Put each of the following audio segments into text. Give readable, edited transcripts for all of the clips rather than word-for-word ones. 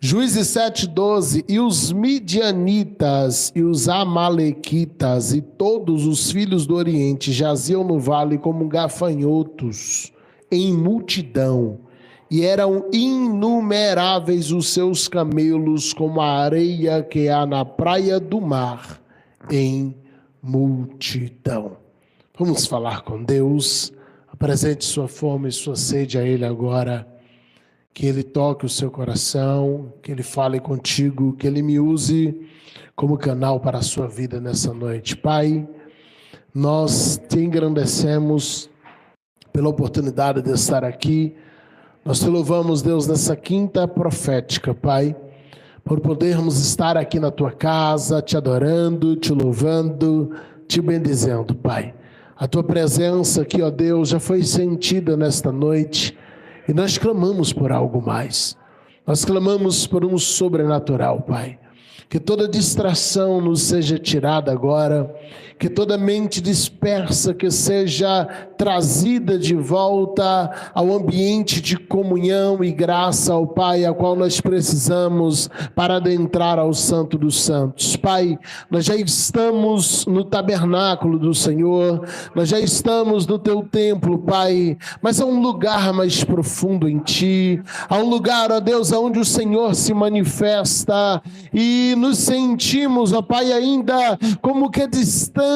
Juízes 7:12, e os midianitas e os amalequitas e todos os filhos do Oriente jaziam no vale como gafanhotos em multidão, e eram inumeráveis os seus camelos como a areia que há na praia do mar em multidão. Vamos falar com Deus. Apresente sua fome e sua sede a Ele agora. Que Ele toque o seu coração, que Ele fale contigo, que Ele me use como canal para a sua vida nessa noite. Pai, nós te engrandecemos pela oportunidade de estar aqui. Nós te louvamos, Deus, nessa quinta profética, Pai, por podermos estar aqui na tua casa, te adorando, te louvando, te bendizendo, Pai. A tua presença aqui, ó Deus, já foi sentida nesta noite. E nós clamamos por algo mais. Nós clamamos por um sobrenatural, Pai. Que toda distração nos seja tirada agora. Que toda mente dispersa que seja trazida de volta ao ambiente de comunhão e graça ao Pai, a qual nós precisamos para adentrar ao Santo dos Santos. Pai, nós já estamos no tabernáculo do Senhor, nós já estamos no Teu templo, Pai, mas há um lugar mais profundo em Ti, há um lugar, ó Deus, onde o Senhor se manifesta e nos sentimos, ó Pai, ainda como que distante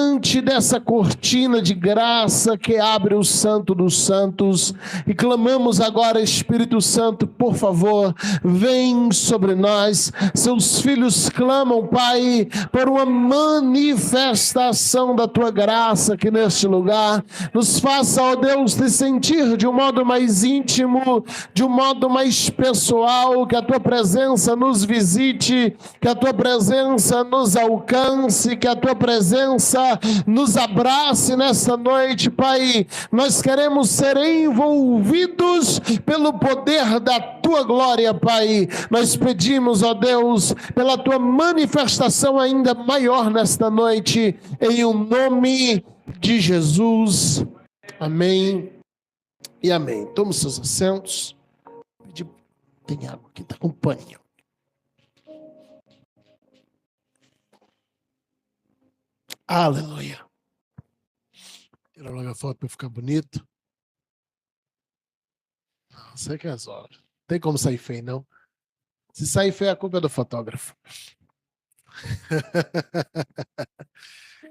dessa cortina de graça que abre o Santo dos Santos, e clamamos agora, Espírito Santo, por favor, vem sobre nós. Seus filhos clamam, Pai, por uma manifestação da Tua graça aqui neste lugar. Nos faça, ó Deus, te sentir de um modo mais íntimo, de um modo mais pessoal, que a Tua presença nos visite, que a Tua presença nos alcance, que a Tua presença nos abrace nessa noite, Pai. Nós queremos ser envolvidos pelo poder da Tua glória, Pai. Nós pedimos, ó Deus, pela Tua manifestação ainda maior nesta noite, em o nome de Jesus. Amém e amém. Tome os seus assentos. Tem água aqui, está com paninho. Aleluia. Tira logo a foto para ficar bonito. Não sei que é as horas. Não tem como sair feio, não. Se sair feio, a culpa é do fotógrafo.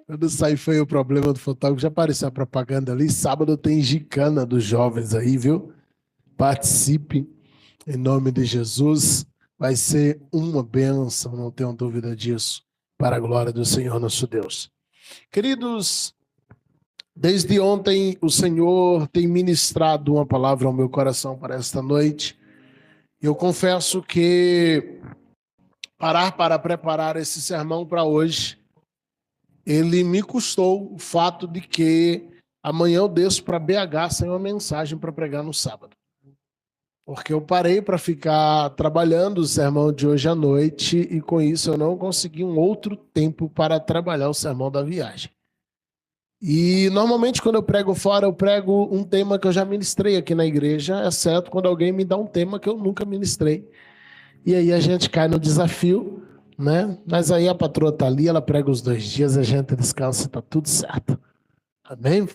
Quando sai feio, o problema do fotógrafo. Já apareceu a propaganda ali. Sábado tem gincana dos jovens aí, viu? Participe em nome de Jesus. Vai ser uma bênção, não tenho dúvida disso, para a glória do Senhor nosso Deus. Queridos, desde ontem o Senhor tem ministrado uma palavra ao meu coração para esta noite. Eu confesso que parar para preparar esse sermão para hoje, ele me custou o fato de que amanhã eu desço para BH sem uma mensagem para pregar no sábado. Porque eu parei para ficar trabalhando o sermão de hoje à noite e com isso eu não consegui um outro tempo para trabalhar o sermão da viagem. E normalmente quando eu prego fora, eu prego um tema que eu já ministrei aqui na igreja, exceto quando alguém me dá um tema que eu nunca ministrei. E aí a gente cai no desafio, né? Mas aí a patroa está ali, ela prega os 2 dias, a gente descansa, está tudo certo. Amém?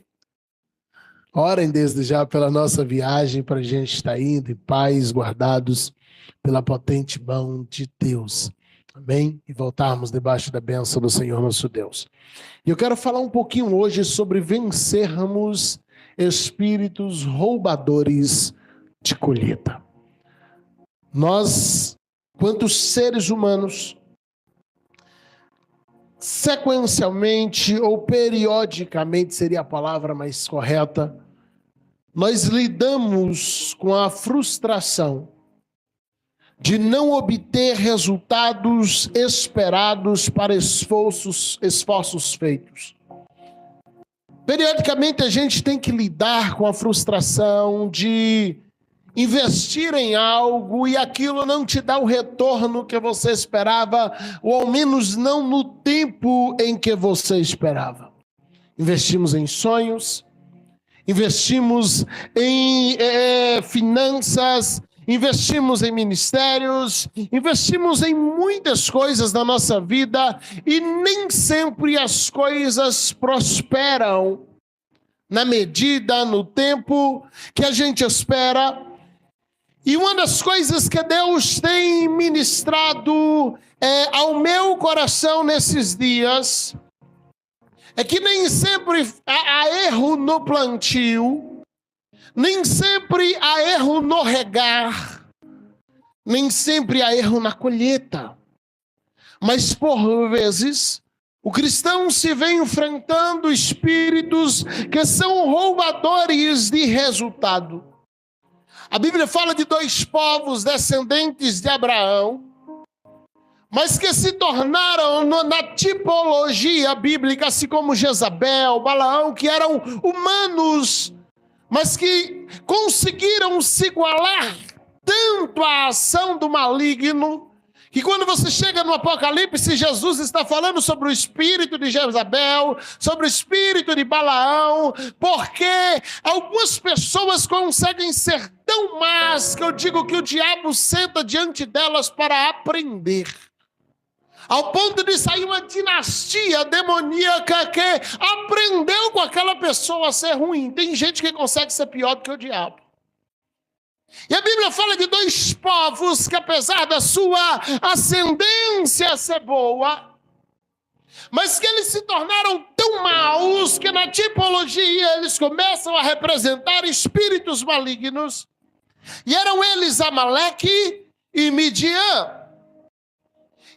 Orem desde já pela nossa viagem, para a gente estar indo em paz, guardados pela potente mão de Deus. Amém? E voltarmos debaixo da bênção do Senhor nosso Deus. E eu quero falar um pouquinho hoje sobre vencermos espíritos roubadores de colheita. Nós, quanto seres humanos, sequencialmente ou periodicamente seria a palavra mais correta, nós lidamos com a frustração de não obter resultados esperados para esforços feitos. Periodicamente a gente tem que lidar com a frustração de investir em algo e aquilo não te dá o retorno que você esperava, ou ao menos não no tempo em que você esperava. Investimos em sonhos, investimos em finanças, investimos em ministérios, investimos em muitas coisas na nossa vida e nem sempre as coisas prosperam na medida, no tempo que a gente espera. E uma das coisas que Deus tem ministrado ao meu coração nesses dias é que nem sempre há erro no plantio, nem sempre há erro no regar, nem sempre há erro na colheita. Mas por vezes o cristão se vê enfrentando espíritos que são roubadores de resultado. A Bíblia fala de 2 povos descendentes de Abraão, mas que se tornaram na tipologia bíblica, assim como Jezabel, Balaão, que eram humanos, mas que conseguiram se igualar tanto à ação do maligno, que quando você chega no Apocalipse, Jesus está falando sobre o espírito de Jezabel, sobre o espírito de Balaão, porque algumas pessoas conseguem ser tão más que eu digo que o diabo senta diante delas para aprender. Ao ponto de sair uma dinastia demoníaca que aprendeu com aquela pessoa a ser ruim. Tem gente que consegue ser pior do que o diabo. E a Bíblia fala de 2 povos que, apesar da sua ascendência ser boa, mas que eles se tornaram tão maus que na tipologia eles começam a representar espíritos malignos. E eram eles Amaleque e Midian.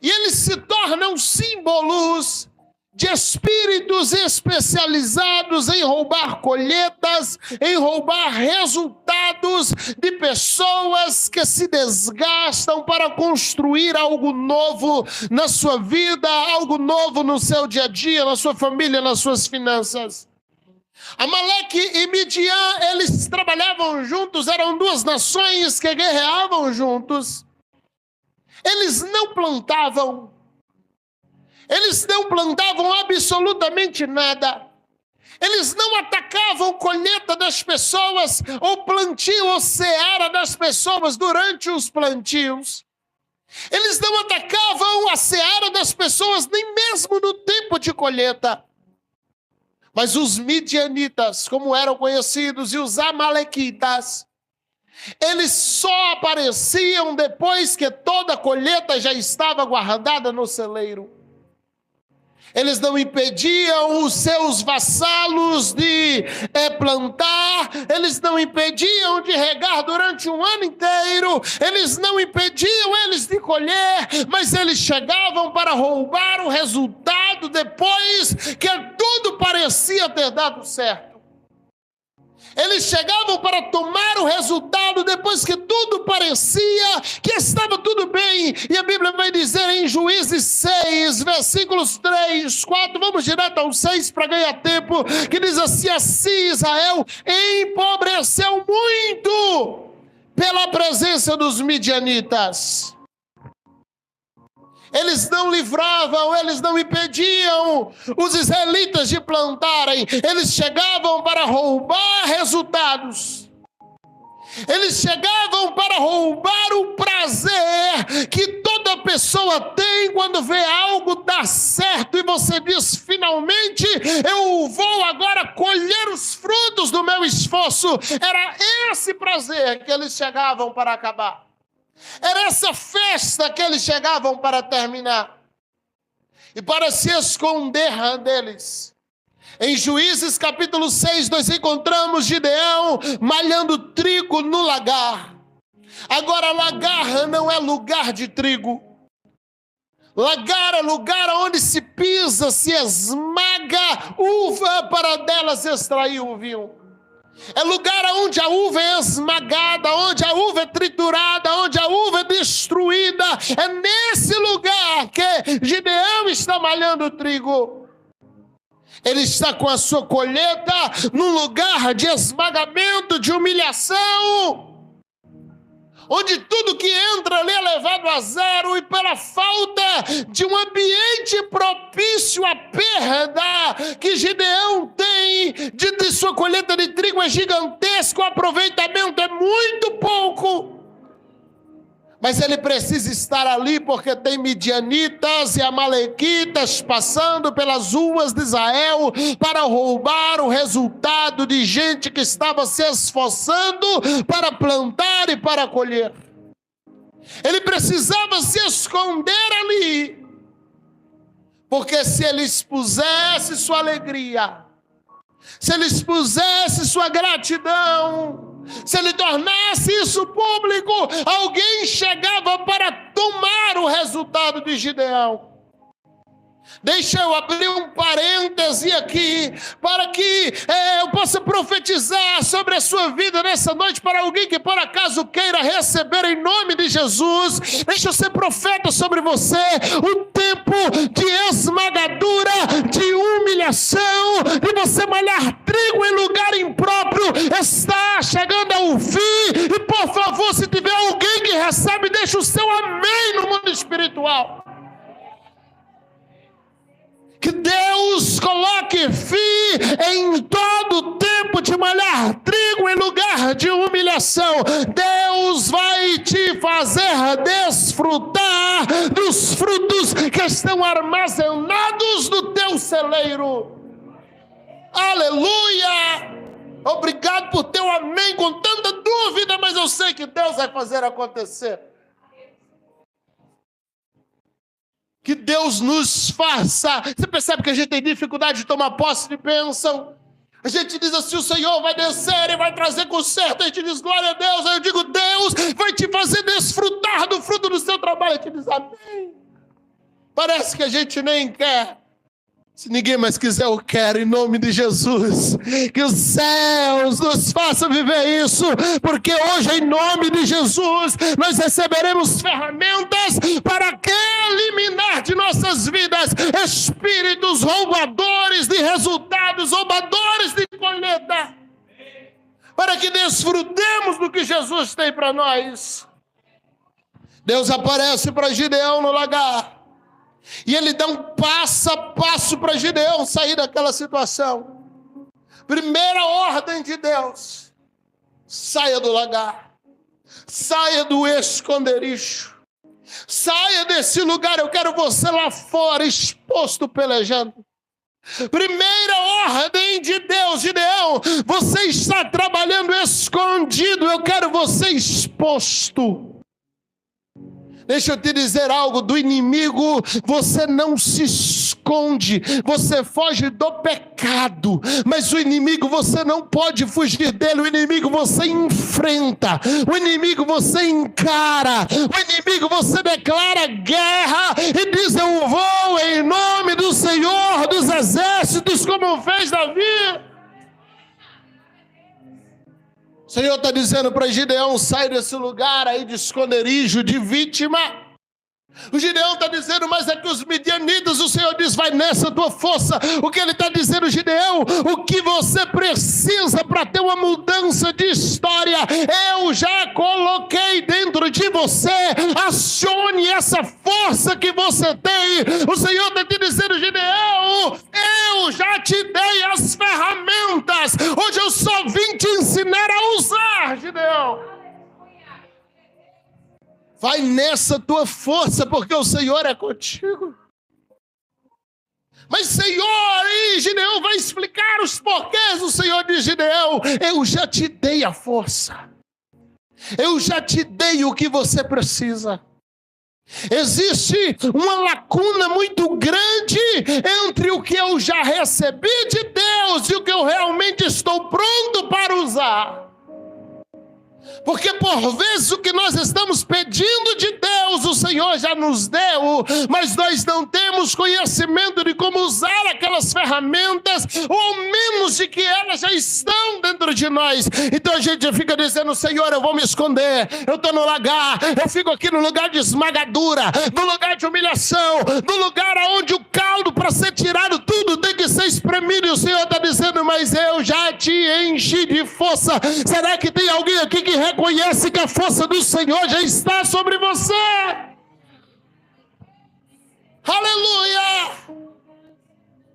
E eles se tornam símbolos de espíritos especializados em roubar colheitas, em roubar resultados de pessoas que se desgastam para construir algo novo na sua vida, algo novo no seu dia a dia, na sua família, nas suas finanças. Amaleque e Midian, eles trabalhavam juntos, eram 2 nações que guerreavam juntos. Eles não plantavam absolutamente nada. Eles não atacavam colheita das pessoas, ou plantio ou seara das pessoas durante os plantios. Eles não atacavam a seara das pessoas nem mesmo no tempo de colheita. Mas os midianitas, como eram conhecidos, e os amalequitas, eles só apareciam depois que toda a colheita já estava guardada no celeiro. Eles não impediam os seus vassalos de plantar, eles não impediam de regar durante um ano inteiro, eles não impediam eles de colher, mas eles chegavam para roubar o resultado depois que tudo parecia ter dado certo. Eles chegavam para tomar o resultado depois que tudo parecia que estava tudo bem. E a Bíblia vai dizer em Juízes 6, versículos 3, 4, vamos direto ao 6 para ganhar tempo, que diz assim Israel empobreceu muito pela presença dos midianitas. Eles não livravam, eles não impediam os israelitas de plantarem. Eles chegavam para roubar resultados. Eles chegavam para roubar o prazer que toda pessoa tem quando vê algo dar certo e você diz, finalmente eu vou agora colher os frutos do meu esforço. Era esse prazer que eles chegavam para acabar. Era essa festa que eles chegavam para terminar. E para se esconder deles. Em Juízes capítulo 6, nós encontramos Gideão malhando trigo no lagar. Agora, lagar não é lugar de trigo. Lagar é lugar onde se pisa, se esmaga uva para delas extrair o vinho. É lugar onde a uva é esmagada, onde a uva é triturada, onde a uva é destruída. É nesse lugar que Gideão está malhando o trigo. Ele está com a sua colheita num lugar de esmagamento, de humilhação, onde tudo que entra ali é levado a zero, e pela falta de um ambiente propício à perda que Gideão tem de sua colheita de trigo é gigantesco, o aproveitamento é muito pouco. Mas ele precisa estar ali porque tem midianitas e amalequitas passando pelas ruas de Israel para roubar o resultado de gente que estava se esforçando para plantar e para colher. Ele precisava se esconder ali, porque se ele expusesse sua alegria, se ele expusesse sua gratidão, se ele tornasse isso público, alguém chegava para tomar o resultado de Gideão. Deixa eu abrir um parêntese aqui, para que eu possa profetizar sobre a sua vida nessa noite, para alguém que por acaso queira receber em nome de Jesus. Deixa eu ser profeta sobre você. O tempo de esmagadura, de humilhação, de você malhar trigo em lugar impróprio, está chegando ao fim. E por favor, se tiver alguém que recebe, deixa o seu amém no mundo espiritual. Que Deus coloque fim em todo tempo de malhar trigo em lugar de humilhação. Deus vai te fazer desfrutar dos frutos que estão armazenados no teu celeiro. Aleluia! Obrigado por teu amém com tanta dúvida, mas eu sei que Deus vai fazer acontecer. Que Deus nos faça. Você percebe que a gente tem dificuldade de tomar posse de bênção? A gente diz assim, o Senhor vai descer e vai trazer conserto. A gente diz, glória a Deus. Aí eu digo, Deus vai te fazer desfrutar do fruto do seu trabalho. A gente diz, amém. Parece que a gente nem quer. Se ninguém mais quiser, eu quero, em nome de Jesus. Que os céus nos façam viver isso, porque hoje, em nome de Jesus, nós receberemos ferramentas para eliminar de nossas vidas espíritos roubadores de resultados, roubadores de colheita, para que desfrutemos do que Jesus tem para nós. Deus aparece para Gideão no lagar. E ele dá um passo a passo para Gideão sair daquela situação. Primeira ordem de Deus: saia do lagar, saia do esconderijo, saia desse lugar. Eu quero você lá fora, exposto, pelejando. Primeira ordem de Deus: Gideão, você está trabalhando escondido, eu quero você exposto. Deixa eu te dizer algo, do inimigo você não se esconde, você foge do pecado, mas o inimigo você não pode fugir dele, o inimigo você enfrenta, o inimigo você encara, o inimigo você declara guerra e diz, eu vou em nome do Senhor dos exércitos, como fez Davi. O Senhor está dizendo para Gideão, sai desse lugar aí de esconderijo, de vítima. O Gideão está dizendo, mas é que os midianitas, o Senhor diz, vai nessa tua força. O que ele está dizendo, Gideão, o que você precisa para ter uma mudança de história, eu já coloquei dentro de você. Acione essa força que você tem. O Senhor está te dizendo, Gideão, eu já te dei as ferramentas. Hoje eu só vim te ensinar a usar, Gideão. Vai nessa tua força, porque o Senhor é contigo. Mas Senhor, e Gideão vai explicar os porquês. O Senhor diz, Gideão, eu já te dei a força. Eu já te dei o que você precisa. Existe uma lacuna muito grande entre o que eu já recebi de Deus e o que eu realmente estou pronto para usar. Porque por vezes o que nós estamos pedindo de Deus, o Senhor já nos deu, mas nós não temos conhecimento de como usar aquelas ferramentas, ou ao menos de que elas já estão dentro de nós. Então a gente fica dizendo, Senhor, eu vou me esconder, eu estou no lagar, eu fico aqui no lugar de esmagadura, no lugar de humilhação, no lugar onde o caldo para ser tirado tudo tem que ser espremido, e o Senhor está dizendo, mas eu já te enchi de força. Será que tem alguém aqui que reconhece que a força do Senhor já está sobre você? Aleluia!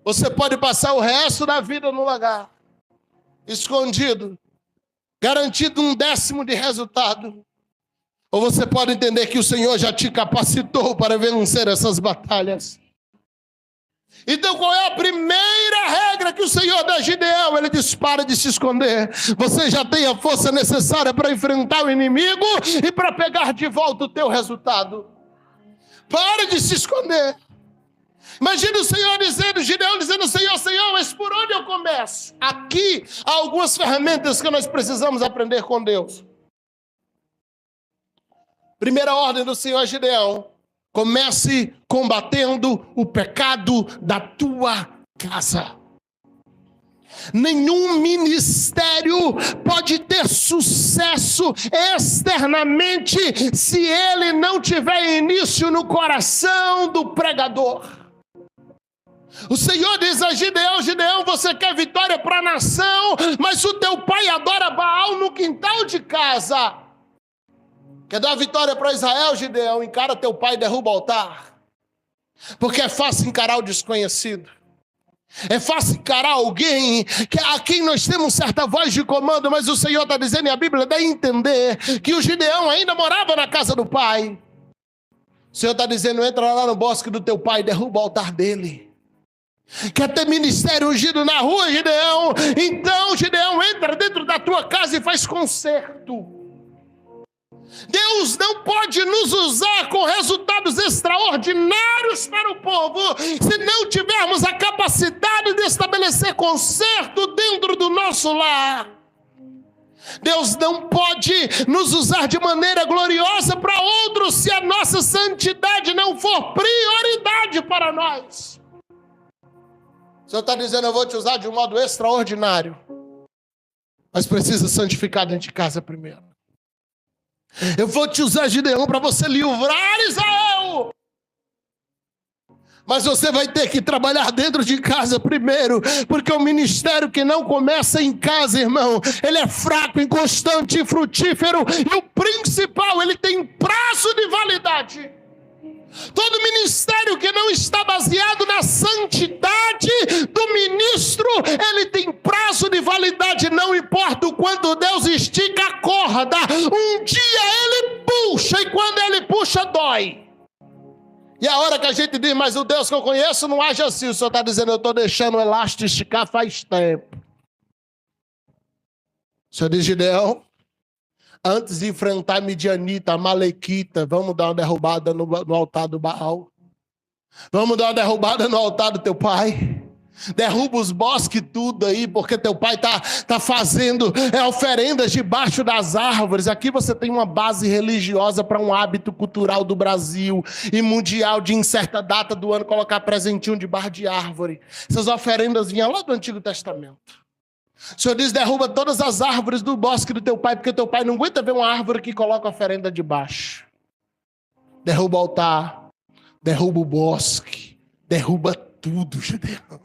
Você pode passar o resto da vida no lagar, escondido, garantido 1/10 de resultado. Ou você pode entender que o Senhor já te capacitou para vencer essas batalhas. Então qual é a primeira regra que o Senhor dá a Gideão? Ele diz: para de se esconder. Você já tem a força necessária para enfrentar o inimigo e para pegar de volta o teu resultado. Para de se esconder. Imagina o Senhor dizendo, Gideão dizendo: Senhor, mas por onde eu começo? Aqui há algumas ferramentas que nós precisamos aprender com Deus. Primeira ordem do Senhor a Gideão: comece combatendo o pecado da tua casa. Nenhum ministério pode ter sucesso externamente se ele não tiver início no coração do pregador. O Senhor diz a Gideão: Gideão, você quer vitória para a nação, mas o teu pai adora Baal no quintal de casa. Quer dar vitória para Israel, Gideão? Encara teu pai e derruba o altar. Porque é fácil encarar o desconhecido. É fácil encarar alguém a quem nós temos certa voz de comando, mas o Senhor está dizendo, e a Bíblia dá a entender, que o Gideão ainda morava na casa do pai. O Senhor está dizendo: entra lá no bosque do teu pai e derruba o altar dele. Quer ter ministério ungido na rua, Gideão? Então, Gideão, entra dentro da tua casa e faz concerto. Deus não pode nos usar com resultados extraordinários para o povo se não tivermos a capacidade de estabelecer conserto dentro do nosso lar. Deus não pode nos usar de maneira gloriosa para outros se a nossa santidade não for prioridade para nós. O Senhor está dizendo: eu vou te usar de um modo extraordinário, mas precisa santificar dentro de casa primeiro. Eu vou te usar, Gideão, para você livrar Israel. Mas você vai ter que trabalhar dentro de casa primeiro, porque o ministério que não começa em casa, irmão, ele é fraco, inconstante, infrutífero, e o principal, ele tem prazo de validade. Todo ministério que não está baseado na santidade do ministro, ele tem prazo de validade, não importa o quanto Deus estica a corda. Um dia ele puxa, e quando ele puxa, dói. E a hora que a gente diz: mas o Deus que eu conheço não age assim. O Senhor está dizendo: eu estou deixando o elástico esticar faz tempo. O Senhor diz: Gideão, antes de enfrentar Midianita, Amalequita, vamos dar uma derrubada no altar do Baal. Vamos dar uma derrubada no altar do teu pai. Derruba os bosques tudo aí, porque teu pai tá fazendo oferendas debaixo das árvores. Aqui você tem uma base religiosa para um hábito cultural do Brasil e mundial de, em certa data do ano, colocar presentinho debaixo de árvore. Essas oferendas vinham lá do Antigo Testamento. O Senhor diz: derruba todas as árvores do bosque do teu pai, porque teu pai não aguenta ver uma árvore que coloca oferenda debaixo. Derruba o altar, derruba o bosque, derruba tudo, Gideão.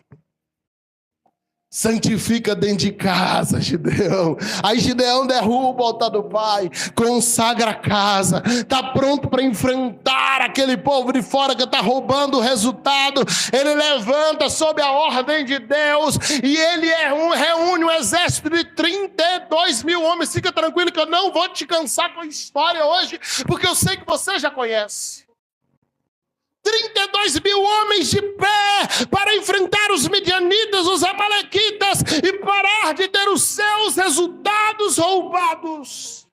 Santifica dentro de casa, Gideão. Aí Gideão derruba o altar do pai, consagra a casa, está pronto para enfrentar aquele povo de fora que está roubando o resultado. Ele levanta sob a ordem de Deus e ele reúne um exército de 32 mil homens. Fica tranquilo que eu não vou te cansar com a história hoje, porque eu sei que você já conhece. 32 mil homens de pé para enfrentar os midianitas, os amalequitas, e parar de ter os seus resultados roubados.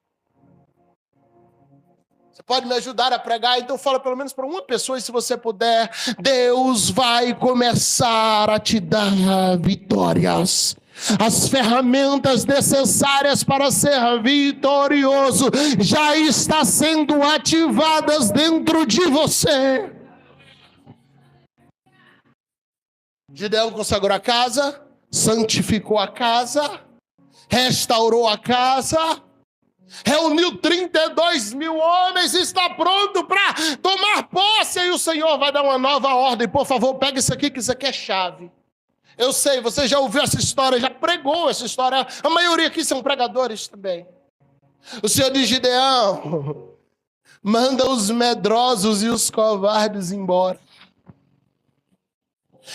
Você pode me ajudar a pregar? Então fala pelo menos para uma pessoa, e se você puder: Deus vai começar a te dar vitórias. As ferramentas necessárias para ser vitorioso já estão sendo ativadas dentro de você. Gideão consagrou a casa, santificou a casa, restaurou a casa, reuniu 32 mil homens e está pronto para tomar posse. E o Senhor vai dar uma nova ordem. Por favor, pega isso aqui, que isso aqui é chave. Eu sei, você já ouviu essa história, já pregou essa história. A maioria aqui são pregadores também. O Senhor diz: Gideão, manda os medrosos e os covardes embora.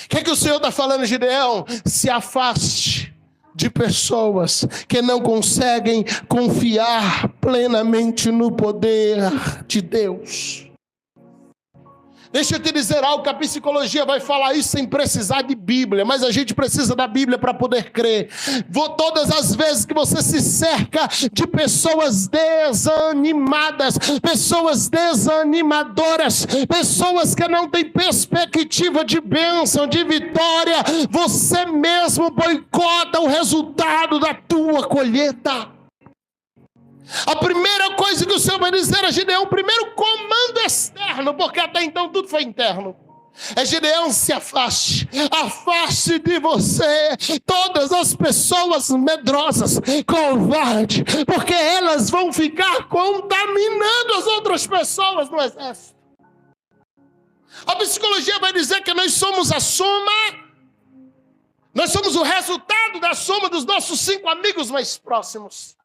O que o Senhor está falando, Gideão? Se afaste de pessoas que não conseguem confiar plenamente no poder de Deus. Deixa eu te dizer algo, que a psicologia vai falar isso sem precisar de Bíblia, mas a gente precisa da Bíblia para poder crer. Todas as vezes que você se cerca de pessoas desanimadas, pessoas desanimadoras, pessoas que não têm perspectiva de bênção, de vitória, você mesmo boicota o resultado da tua colheita. A primeira coisa que o Senhor vai dizer a Gideão, o primeiro comando externo, porque até então tudo foi interno, é: Gideão, se afaste, afaste de você todas as pessoas medrosas, covardes, porque elas vão ficar contaminando as outras pessoas no exército. A psicologia vai dizer que nós somos a soma, nós somos o resultado da soma dos nossos 5 amigos mais próximos.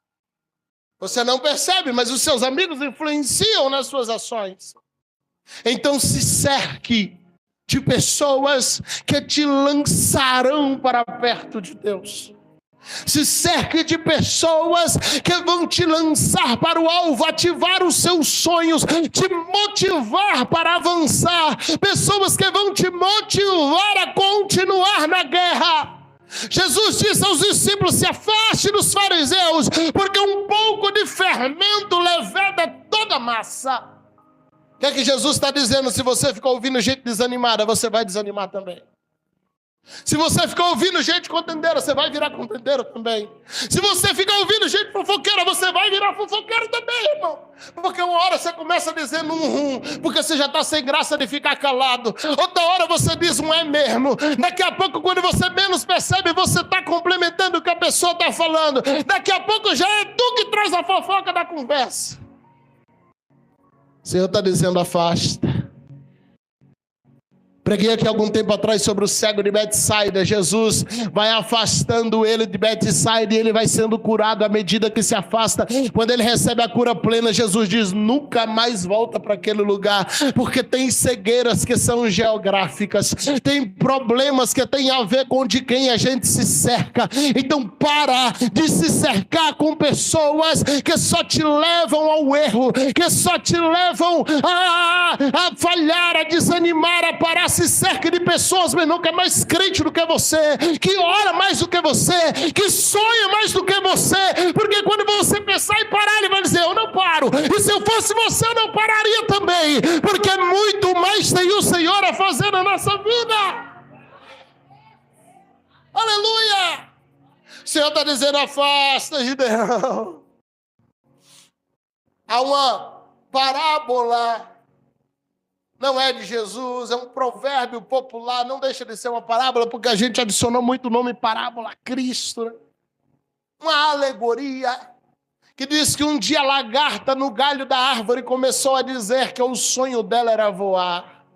Você não percebe, mas os seus amigos influenciam nas suas ações. Então se cerque de pessoas que te lançarão para perto de Deus. Se cerque de pessoas que vão te lançar para o alvo, ativar os seus sonhos, te motivar para avançar. Pessoas que vão te motivar a continuar na guerra. Jesus disse aos discípulos: se afaste dos fariseus, porque um pouco de fermento leveda toda a massa. O que é que Jesus está dizendo? Se você ficar ouvindo gente desanimada, você vai desanimar também. Se você ficar ouvindo gente contendeira, você vai virar contendeiro também. Se você ficar ouvindo gente fofoqueira, você vai virar fofoqueiro também, irmão. Porque uma hora você começa dizendo porque você já está sem graça de ficar calado. Outra hora você diz é mesmo. Daqui a pouco, quando você menos percebe, você está complementando o que a pessoa está falando. Daqui a pouco já é tu que traz a fofoca da conversa. O Senhor está dizendo: afasta. Preguei aqui algum tempo atrás sobre o cego de Betsaida. Jesus vai afastando ele de Betsaida e ele vai sendo curado à medida que se afasta. Quando ele recebe a cura plena, Jesus diz: nunca mais volta para aquele lugar, porque tem cegueiras que são geográficas, tem problemas que tem a ver com de quem a gente se cerca. Então para de se cercar com pessoas que só te levam ao erro, que só te levam a falhar, a desanimar, a parar. Se cerque de pessoas, meu irmão, que é mais crente do que você, que ora mais do que você, que sonha mais do que você, porque quando você pensar em parar, ele vai dizer: eu não paro, e se eu fosse você, eu não pararia também, porque muito mais tem o Senhor a fazer na nossa vida. Aleluia! O Senhor está dizendo: afasta, Gideão. Há uma parábola, não é de Jesus, é um provérbio popular, não deixa de ser uma parábola, porque a gente adicionou muito o nome parábola a Cristo, né? Uma alegoria, que diz que um dia a lagarta no galho da árvore começou a dizer que o sonho dela era voar.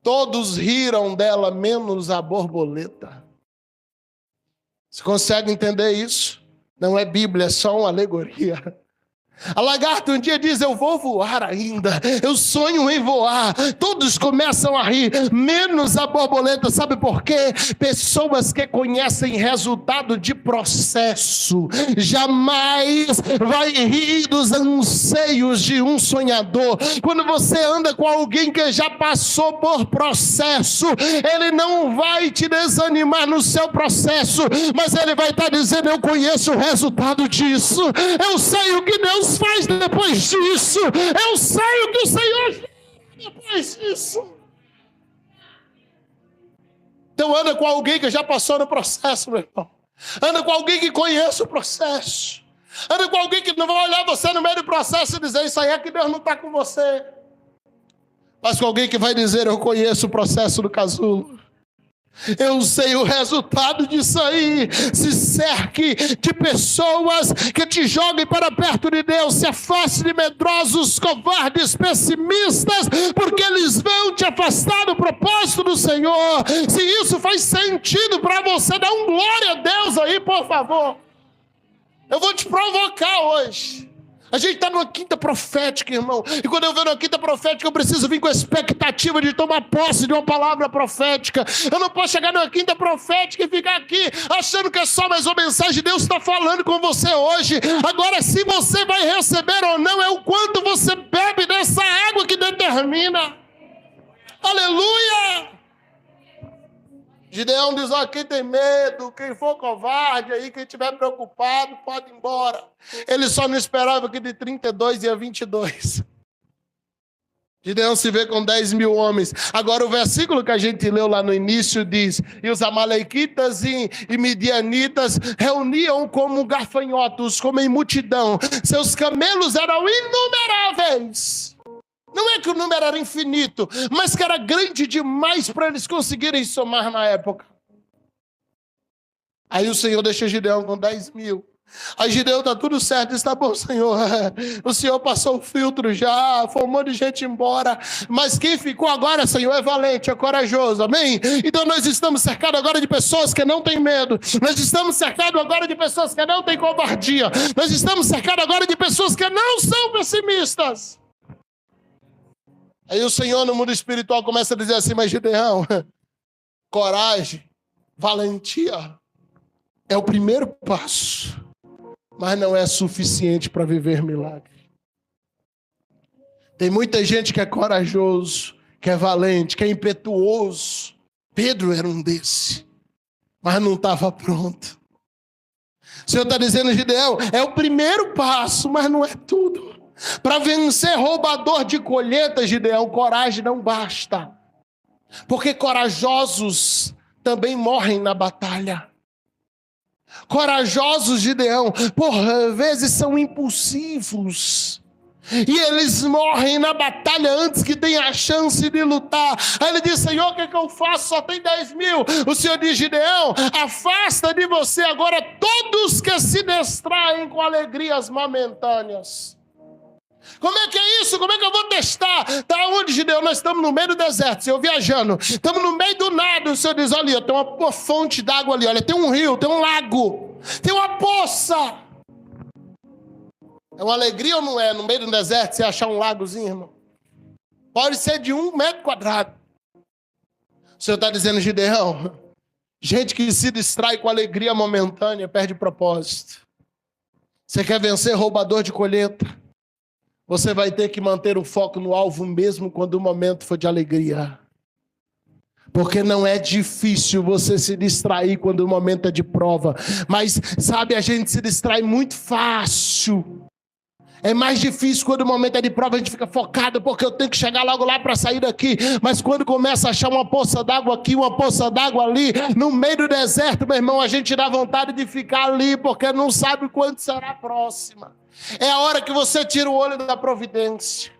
Todos riram dela, menos a borboleta. Você consegue entender isso? Não é Bíblia, é só uma alegoria. A lagarta um dia diz: eu vou voar ainda, eu sonho em voar. Todos começam a rir, menos a borboleta. Sabe por quê? Pessoas que conhecem resultado de processo jamais vai rir dos anseios de um sonhador. Quando você anda com alguém que já passou por processo, ele não vai te desanimar no seu processo, mas ele vai estar dizendo: eu conheço o resultado disso, eu sei o que Deus faz depois disso, eu sei o que o Senhor faz depois disso. Então anda com alguém que já passou no processo, meu irmão. Anda com alguém que conhece o processo. Anda com alguém que não vai olhar você no meio do processo e dizer: isso aí é que Deus não está com você. Mas com alguém que vai dizer: eu conheço o processo do casulo, eu sei o resultado disso aí. Se cerque de pessoas que te joguem para perto de Deus. Se afaste de medrosos, covardes, pessimistas, porque eles vão te afastar do propósito do Senhor. Se isso faz sentido para você, dá um glória a Deus aí, por favor. Eu vou te provocar hoje. A gente está numa quinta profética, irmão. E quando eu venho numa quinta profética, eu preciso vir com a expectativa de tomar posse de uma palavra profética. Eu não posso chegar numa quinta profética e ficar aqui achando que é só mais uma mensagem. Deus está falando com você hoje. Agora, se você vai receber ou não, é o quanto você bebe dessa água que determina. Aleluia! Gideão diz, ó, quem tem medo, quem for covarde aí, quem estiver preocupado, pode ir embora. Ele só não esperava que de 32 ia 22. Gideão se vê com 10 mil homens. Agora o versículo que a gente leu lá no início diz, e os amalequitas e midianitas reuniam como gafanhotos, como em multidão. Seus camelos eram inumeráveis. Não é que o número era infinito, mas que era grande demais para eles conseguirem somar na época. Aí o Senhor deixa Gideão com 10 mil. Aí Gideão está tudo certo, está bom, Senhor. O Senhor passou o filtro já, foi um monte de gente embora. Mas quem ficou agora, Senhor, é valente, é corajoso, amém? Então nós estamos cercados agora de pessoas que não têm medo. Nós estamos cercados agora de pessoas que não têm covardia. Nós estamos cercados agora de pessoas que não são pessimistas. Aí o Senhor no mundo espiritual começa a dizer assim, mas Gideão, coragem, valentia é o primeiro passo, mas não é suficiente para viver milagre. Tem muita gente que é corajoso, que é valente, que é impetuoso. Pedro era um desse, mas não estava pronto. O Senhor está dizendo, Gideão, é o primeiro passo, mas não é tudo. Para vencer roubador de colheita, Gideão, coragem não basta. Porque corajosos também morrem na batalha. Corajosos, Gideão, por vezes são impulsivos. E eles morrem na batalha antes que tenha a chance de lutar. Aí ele diz, Senhor, o que eu faço? Só tem 10 mil. O Senhor diz, Gideão, afasta de você agora todos que se distraem com alegrias momentâneas. Como é que é isso? Como é que eu vou testar? Tá onde, Gideão? Nós estamos no meio do deserto, Senhor, viajando. Estamos no meio do nada. O Senhor diz, olha, tem uma fonte d'água ali, olha, tem um rio, tem um lago, tem uma poça. É uma alegria ou não é? No meio do deserto, você achar um lagozinho, irmão? Pode ser de 1 metro quadrado. O Senhor está dizendo, Gideão, gente que se distrai com alegria momentânea perde propósito. Você quer vencer roubador de colheita? Você vai ter que manter o foco no alvo mesmo quando o momento for de alegria. Porque não é difícil você se distrair quando o momento é de prova. Mas, sabe, a gente se distrai muito fácil. É mais difícil quando o momento é de prova, a gente fica focado, porque eu tenho que chegar logo lá para sair daqui. Mas quando começa a achar uma poça d'água aqui, uma poça d'água ali, no meio do deserto, meu irmão, a gente dá vontade de ficar ali, porque não sabe quando será a próxima. É a hora que você tira o olho da providência.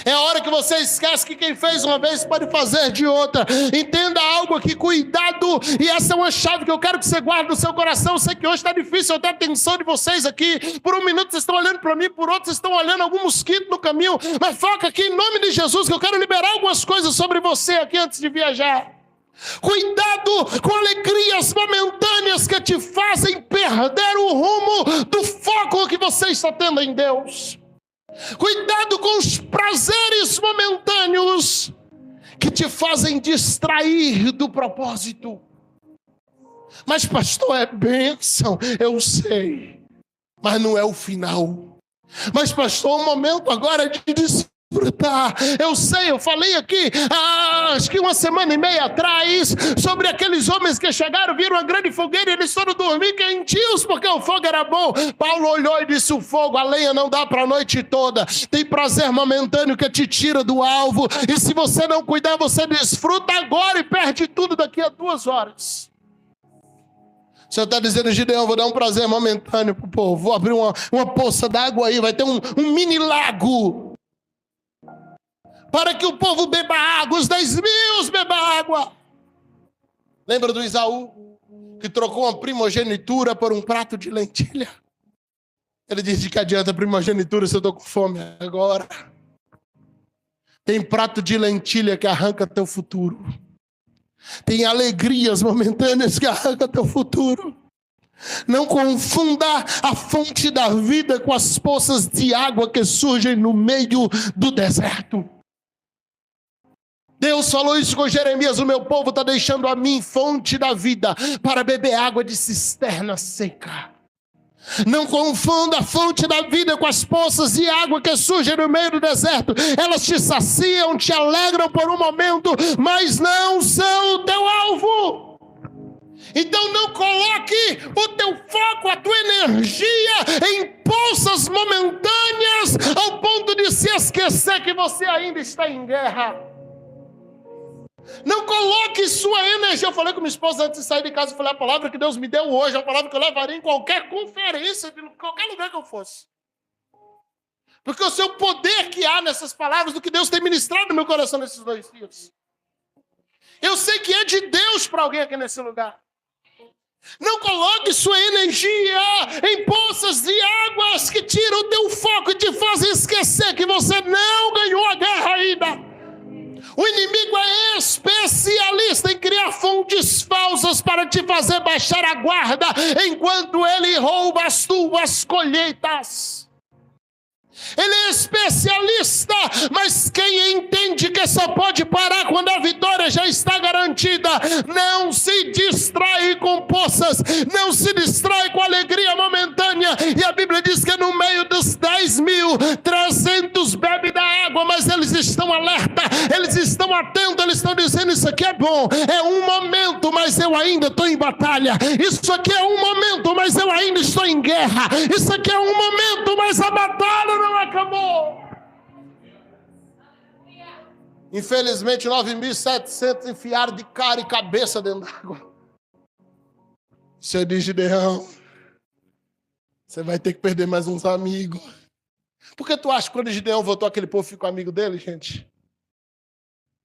É a hora que você esquece que quem fez uma vez pode fazer de outra. Entenda algo aqui, cuidado. E essa é uma chave que eu quero que você guarde no seu coração. Eu sei que hoje está difícil eu ter a atenção de vocês aqui. Por um minuto vocês estão olhando para mim, por outro vocês estão olhando algum mosquito no caminho. Mas foca aqui em nome de Jesus, que eu quero liberar algumas coisas sobre você aqui antes de viajar. Cuidado com alegrias momentâneas que te fazem perder o rumo do foco que você está tendo em Deus. Cuidado com os prazeres momentâneos que te fazem distrair do propósito. Mas pastor, é bênção, eu sei, mas não é o final. Mas pastor, o momento agora é de desfrutar. Eu sei, eu falei aqui, acho que 1 semana e meia atrás, sobre aqueles homens que chegaram, viram uma grande fogueira e eles foram dormir quentinhos porque o fogo era bom. Paulo olhou e disse, o fogo, a lenha não dá para a noite toda. Tem prazer momentâneo que te tira do alvo. E se você não cuidar, você desfruta agora e perde tudo daqui a 2 horas. O Senhor está dizendo, Gideão, vou dar um prazer momentâneo para o povo. Vou abrir uma poça d'água aí, vai ter um mini lago. Para que o povo beba água, os 10 mil beba água. Lembra do Isaú, que trocou uma primogenitura por um prato de lentilha? Ele disse, de que adianta a primogenitura se eu estou com fome agora? Tem prato de lentilha que arranca teu futuro. Tem alegrias momentâneas que arrancam teu futuro. Não confunda a fonte da vida com as poças de água que surgem no meio do deserto. Deus falou isso com Jeremias: o meu povo está deixando a mim fonte da vida para beber água de cisterna seca. Não confunda a fonte da vida com as poças de água que surgem no meio do deserto. Elas te saciam, te alegram por um momento, mas não são o teu alvo. Então não coloque o teu foco, a tua energia em poças momentâneas, ao ponto de se esquecer que você ainda está em guerra. Não coloque sua energia. Eu falei com minha esposa antes de sair de casa, eu falei: a palavra que Deus me deu hoje, a palavra que eu levaria em qualquer conferência, em qualquer lugar que eu fosse. Porque eu sei o poder que há nessas palavras, do que Deus tem ministrado no meu coração nesses 2 dias. Eu sei que é de Deus para alguém aqui nesse lugar. Não coloque sua energia em poças de águas que tiram o teu foco e te fazem esquecer que você não ganhou a guerra ainda. O inimigo é especialista em criar fontes falsas para te fazer baixar a guarda, enquanto ele rouba as tuas colheitas. Ele é especialista, mas quem entende que só pode parar quando a vitória já está garantida, não se distrai com poças, não se distrai com alegria momentânea. E a Bíblia diz que no meio dos 10.000, 300 bebem da água, mas eles estão alerta, eles estão atentos, eles estão dizendo: isso aqui é bom, é um momento, mas eu ainda estou em batalha. Isso aqui é um momento, mas eu ainda estou em guerra. Isso aqui é um momento, mas a batalha não acabou. Infelizmente 9.700 enfiaram de cara e cabeça dentro d'água. Você diz: Gideão, você vai ter que perder mais uns amigos. Por que tu acha que quando Gideão voltou, aquele povo ficou amigo dele, gente?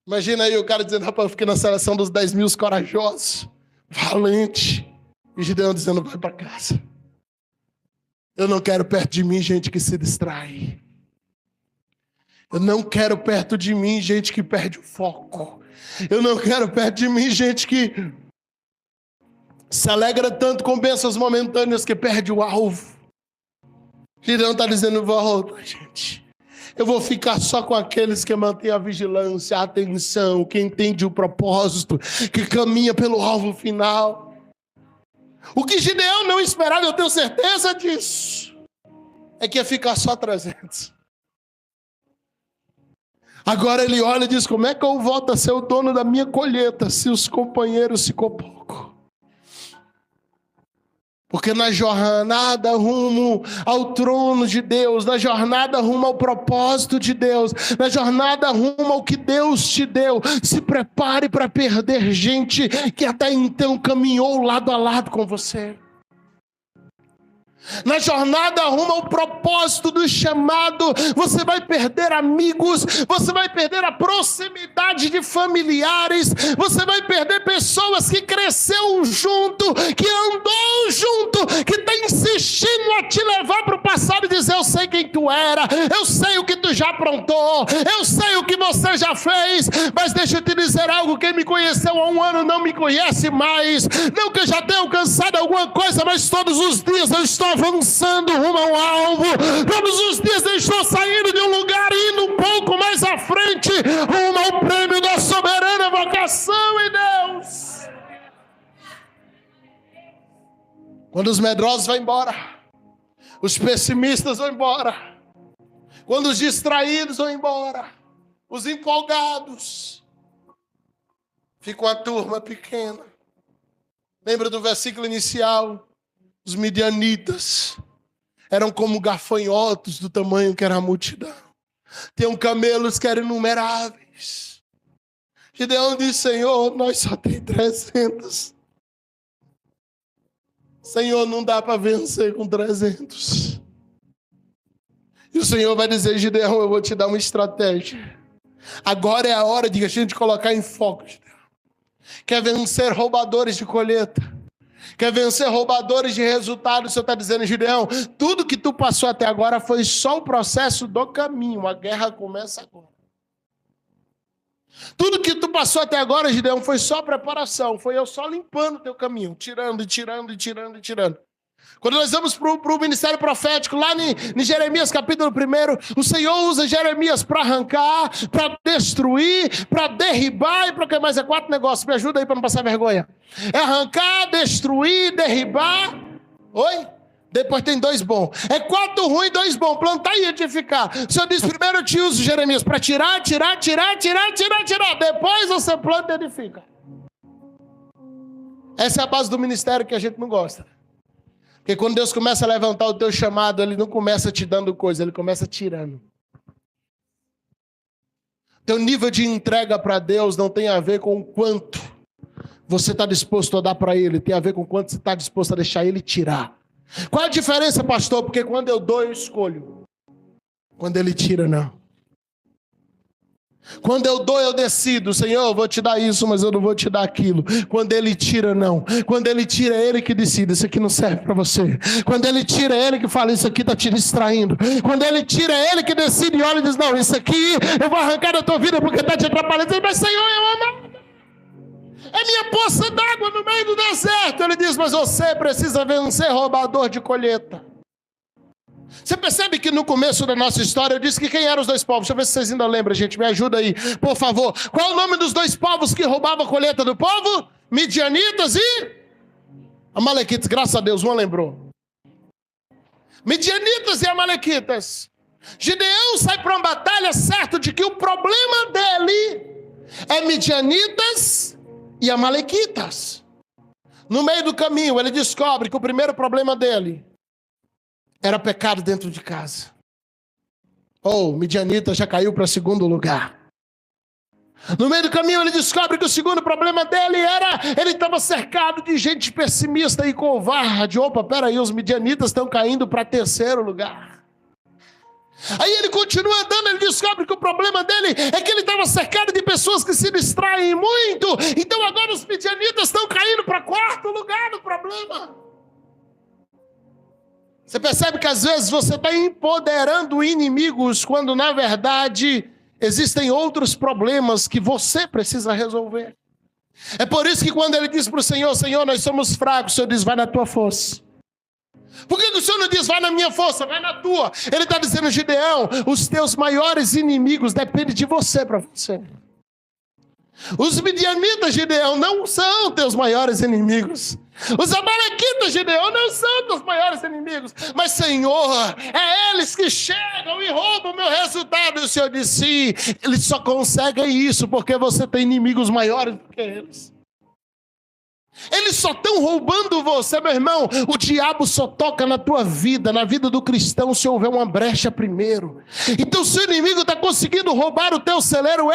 Imagina aí o cara dizendo: rapaz, eu fiquei na seleção dos 10.000 corajosos, valente. E Gideão dizendo: vai para casa. Eu não quero perto de mim gente que se distrai. Eu não quero perto de mim gente que perde o foco. Eu não quero perto de mim gente que se alegra tanto com bênçãos momentâneas que perde o alvo. Gideão está dizendo: volta, gente. Eu vou ficar só com aqueles que mantêm a vigilância, a atenção, que entende o propósito, que caminha pelo alvo final. O que Gideão não esperava, eu tenho certeza disso, é que ia ficar só 300. Agora ele olha e diz: como é que eu volto a ser o dono da minha colheita se os companheiros ficam pouco? Porque na jornada rumo ao trono de Deus, na jornada rumo ao propósito de Deus, na jornada rumo ao que Deus te deu, se prepare para perder gente que até então caminhou lado a lado com você. Na jornada rumo ao propósito do chamado, você vai perder amigos, você vai perder a proximidade de familiares, você vai perder pessoas que cresceu junto, que andou junto, que está insistindo a te levar para o passado e dizer: eu sei quem tu era, eu sei o que tu já aprontou, eu sei o que você já fez. Mas deixa eu te dizer algo: quem me conheceu há 1 ano não me conhece mais. Não que eu já tenha alcançado alguma coisa, mas todos os dias eu estou avançando rumo ao alvo. Todos os dias eu estou saindo de um lugar e indo um pouco mais à frente, rumo ao prêmio da soberana vocação em Deus. Quando os medrosos vão embora, os pessimistas vão embora, quando os distraídos vão embora, os empolgados, fica uma turma pequena. Lembra do versículo inicial? Os midianitas eram como gafanhotos do tamanho que era a multidão. Tinham camelos que eram inumeráveis. Gideão disse: Senhor, nós só temos 300. Senhor, não dá para vencer com 300. E o Senhor vai dizer: Gideão, eu vou te dar uma estratégia. Agora é a hora de a gente colocar em foco, Gideão. Quer vencer roubadores de colheita? Quer vencer roubadores de resultados? O Senhor está dizendo: Gideão, tudo que tu passou até agora foi só o processo do caminho. A guerra começa agora. Tudo que tu passou até agora, Gideão, foi só preparação. Foi eu só limpando o teu caminho, tirando. Quando nós vamos para o ministério profético, lá em Jeremias capítulo 1, o Senhor usa Jeremias para arrancar, para destruir, para derribar e para que mais? É 4 negócios. Me ajuda aí para não passar vergonha. É arrancar, destruir, derribar. Oi? Depois tem 2 bons. É 4 ruins e 2 bons. Plantar e edificar. O Senhor diz, primeiro eu te uso, Jeremias, para tirar. Depois você planta e edifica. Essa é a base do ministério que a gente não gosta. Porque quando Deus começa a levantar o teu chamado, Ele não começa te dando coisa, Ele começa tirando. Teu nível de entrega para Deus não tem a ver com o quanto você está disposto a dar para Ele, tem a ver com o quanto você está disposto a deixar Ele tirar. Qual a diferença, pastor? Porque quando eu dou, eu escolho. Quando Ele tira, não. Quando eu dou, eu decido. Senhor, eu vou te dar isso, mas eu não vou te dar aquilo. Quando Ele tira, não. Quando Ele tira, é Ele que decide. Isso aqui não serve para você. Quando Ele tira, é Ele que fala, isso aqui está te distraindo. Quando Ele tira, é Ele que decide e olha e diz, não, isso aqui eu vou arrancar da tua vida porque está te atrapalhando. Mas Senhor, eu amo. É minha poça d'água no meio do deserto. Ele diz, mas você precisa vencer roubador de colheita. Você percebe que no começo da nossa história eu disse que quem eram os 2 povos? Deixa eu ver se vocês ainda lembram, gente. Me ajuda aí, por favor. Qual é o nome dos 2 povos que roubavam a colheita do povo? Midianitas e Amalequitas. Graças a Deus, um lembrou. Midianitas e Amalequitas. Gideão sai para uma batalha certo de que o problema dele é Midianitas e Amalequitas. No meio do caminho, ele descobre que o primeiro problema dele era pecado dentro de casa. Midianita já caiu para 2º lugar. No meio do caminho, ele descobre que o segundo problema dele era, ele estava cercado de gente pessimista e covarde. Peraí, os midianitas estão caindo para 3º lugar. Aí ele continua andando, ele descobre que o problema dele é que ele estava cercado de pessoas que se distraem muito. Então agora os midianitas estão caindo para 4º lugar no problema. Você percebe que às vezes você está empoderando inimigos, quando na verdade existem outros problemas que você precisa resolver. É por isso que quando ele diz para o Senhor, Senhor, nós somos fracos, o Senhor diz, vai na tua força. Por que o Senhor não diz, vai na minha força, vai na tua? Ele está dizendo, Gideão, os teus maiores inimigos dependem de você para vencer. Os midianitas, Gideão, não são teus maiores inimigos. Os amalequitas, Gideão, não são teus maiores inimigos. Mas, Senhor, é eles que chegam e roubam o meu resultado. E o Senhor disse, eles só conseguem isso porque você tem inimigos maiores do que eles. Eles só estão roubando você, meu irmão. O diabo só toca na tua vida, na vida do cristão, se houver uma brecha primeiro. Então, se o inimigo está conseguindo roubar o teu celeiro,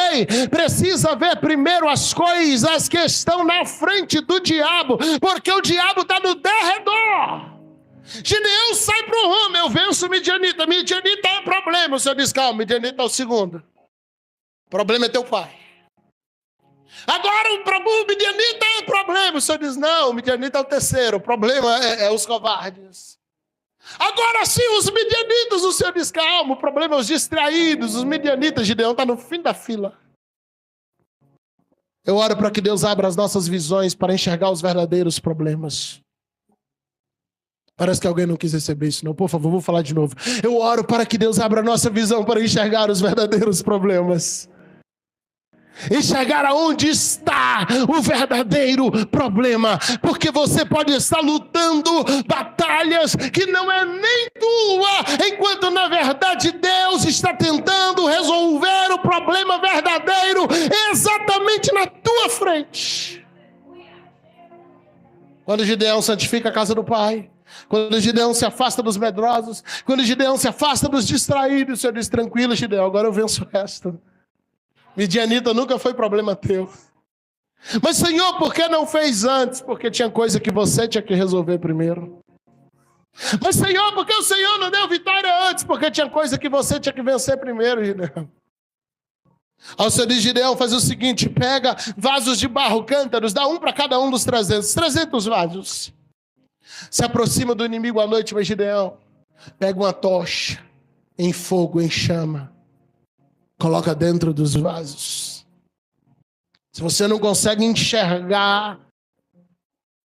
precisa ver primeiro as coisas que estão na frente do diabo, porque o diabo está no derredor. Gideão sai para o rumo, eu venço Midianita. Midianita é problema. O Senhor diz, calma, Midianita é o segundo. O problema é teu pai. Agora o midianita é o problema. O Senhor diz, não, o midianita é o terceiro. O problema é os covardes. Agora sim, os midianitas, o Senhor diz, calma, o problema é os distraídos. Os midianitas, Gideão está no fim da fila. Eu oro para que Deus abra as nossas visões para enxergar os verdadeiros problemas. Parece que alguém não quis receber isso, não. Por favor, vou falar de novo. Eu oro para que Deus abra a nossa visão para enxergar os verdadeiros problemas. Enxergar aonde está o verdadeiro problema, porque você pode estar lutando batalhas que não é nem tua, enquanto na verdade Deus está tentando resolver o problema verdadeiro exatamente na tua frente. Quando Gideão santifica a casa do pai, quando Gideão se afasta dos medrosos, quando Gideão se afasta dos distraídos, o Senhor diz, tranquilo, Gideão, agora eu venço o resto. Midianita nunca foi problema teu. Mas, Senhor, por que não fez antes? Porque tinha coisa que você tinha que resolver primeiro. Mas, Senhor, por que o Senhor não deu vitória antes? Porque tinha coisa que você tinha que vencer primeiro, Gideão. Aí o Senhor diz, Gideão, faz o seguinte, pega vasos de barro, cântaros, dá um para cada um dos 300 vasos. Se aproxima do inimigo à noite, mas Gideão, pega uma tocha em fogo, em chama. Coloca dentro dos vasos. Se você não consegue enxergar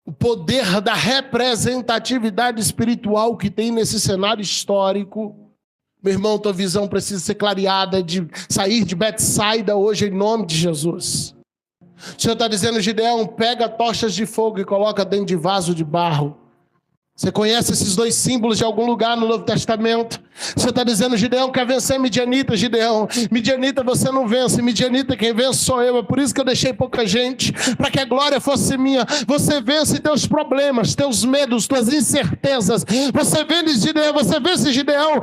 o poder da representatividade espiritual que tem nesse cenário histórico, meu irmão, tua visão precisa ser clareada, de sair de Betsaida hoje em nome de Jesus. O Senhor está dizendo, Gideão, pega tochas de fogo e coloca dentro de vaso de barro. Você conhece esses dois símbolos de algum lugar no Novo Testamento? Você está dizendo, Gideão, quer vencer Midianita, Gideão. Midianita você não vence, Midianita quem vence sou eu. É por isso que eu deixei pouca gente, para que a glória fosse minha. Você vence teus problemas, teus medos, tuas incertezas. Você vence, Gideão,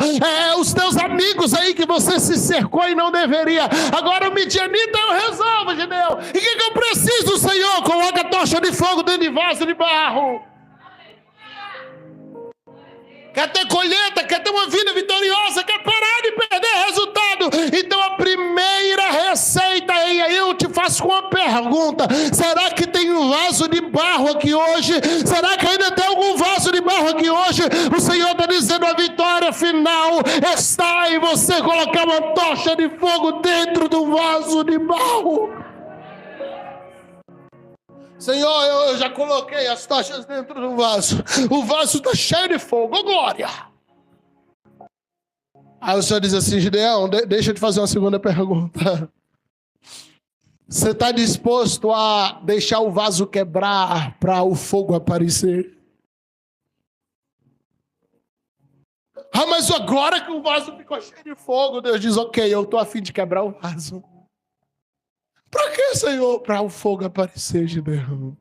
os teus amigos aí que você se cercou e não deveria. Agora o Midianita eu resolvo, Gideão. E o que eu preciso, Senhor? Coloca a tocha de fogo dentro de vaso de barro. Quer ter colheita, quer ter uma vida vitoriosa, quer parar de perder resultado. Então a primeira receita, e aí eu te faço uma pergunta: será que tem um vaso de barro aqui hoje? Será que ainda tem algum vaso de barro aqui hoje? O Senhor está dizendo, a vitória final está em você colocar uma tocha de fogo dentro do vaso de barro. Senhor, eu já coloquei as tochas dentro do vaso. O vaso está cheio de fogo. Oh, glória! Aí o Senhor diz assim, Gideão, deixa eu te fazer uma segunda pergunta. Você está disposto a deixar o vaso quebrar para o fogo aparecer? Ah, mas agora que o vaso ficou cheio de fogo, Deus diz, ok, eu estou a fim de quebrar o vaso. Para que, Senhor? Para o fogo aparecer, Gideão.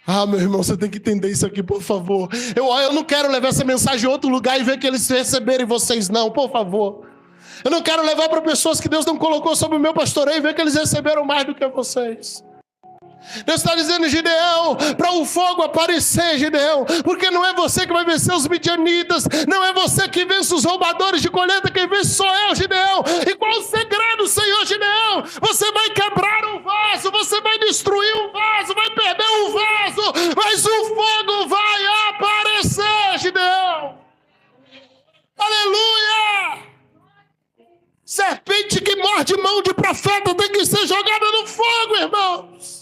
Ah, meu irmão, você tem que entender isso aqui, por favor. Eu não quero levar essa mensagem em outro lugar e ver que eles receberem vocês, não, por favor. Eu não quero levar para pessoas que Deus não colocou sobre o meu pastoreio e ver que eles receberam mais do que vocês. Deus está dizendo, Gideão, para o fogo aparecer, Gideão, porque não é você que vai vencer os midianitas, não é você que vence os roubadores de colheita, quem vence sou eu, Gideão. E qual o segredo, Senhor, Gideão? Você vai quebrar um vaso, você vai destruir um vaso, vai perder um vaso, mas o fogo vai aparecer, Gideão. Aleluia! Serpente que morde mão de profeta tem que ser jogada no fogo, irmãos.